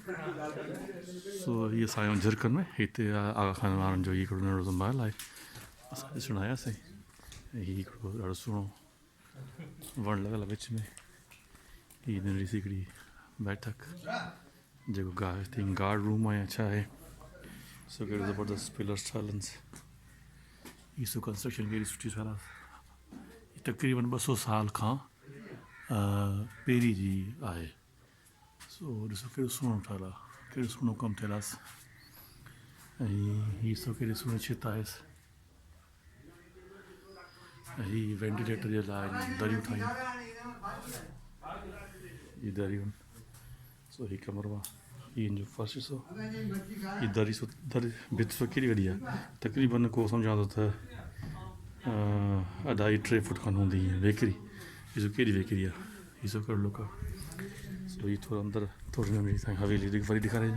सो ये सायो झिरकन में हिते आगा खान वारनि जो हिकिड़ो नंढो संभाल आहे असां ॾिसणु आयासीं ऐं हीउ हिकिड़ो ॾाढो सुहिणो वणु लॻल आहे विच में हीअ नंढी सी हिकिड़ी बैठक जेको गार्ड रूम आहे या छा आहे सो कहिड़ो ज़बरदस्त पिलर्स ठहियल आहिनि हीअ सो कंस्ट्रक्शन केॾी सुठी ठहियल आहे तक़रीबन 200 साल खां पहिरीं जी आहे सो ॾिसो कहिड़ो सुहिणो ठहियल आहे कहिड़ो सुहिणो कमु थियल आहे ऐं हीअ सो कहिड़ी सुहिणी छित आहे ऐं हीअ वेंटिलेटर जे लाइ दरियूं ठाहियूं हीअ दरियूं सो हीअ कमरो आहे हीअ जो फर्श ॾिसो हीअ दरी भित सो केॾी वॾी आहे तक़रीबन को सम्झां थो त 2.5-3 फुट खनि हूंदी वेकिरी हीअ केॾी वेकिरी आहे हीअ सो कहिड़ो लुक आहे सो हीअ थोरो अंदरि थोरी नंढी सां हवेली वरी ॾेखारे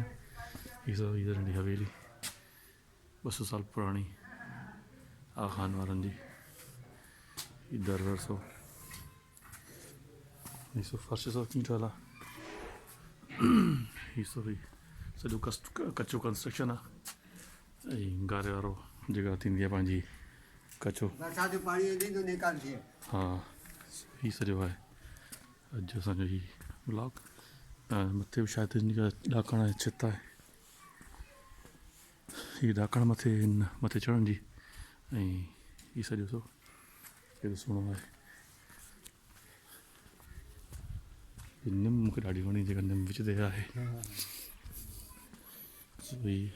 हीअ सो हीअ नंढी हवेली 200 साल पुराणी आखान वारनि जी हीअ दर सो हीअ सो फर्श सो कीअं ठहियल आहे हीअ सो भई सॼो कचो कंस्ट्रक्शन आहे ऐं गारे वारो जेका थींदी आहे पंहिंजी कचो हा हीअ सॼो आहे अॼु असांजो हीअ ब्लॉक मथे बि शायदि हिन ॾाकण जी छित आहे हीअ ॾाकण मथे चढ़ण जी ऐं हीअ सॼो सो केॾो सुहिणो आहे हीअ निम मूंखे ॾाढी वणी जेका निम विच ते आहे सो हीअ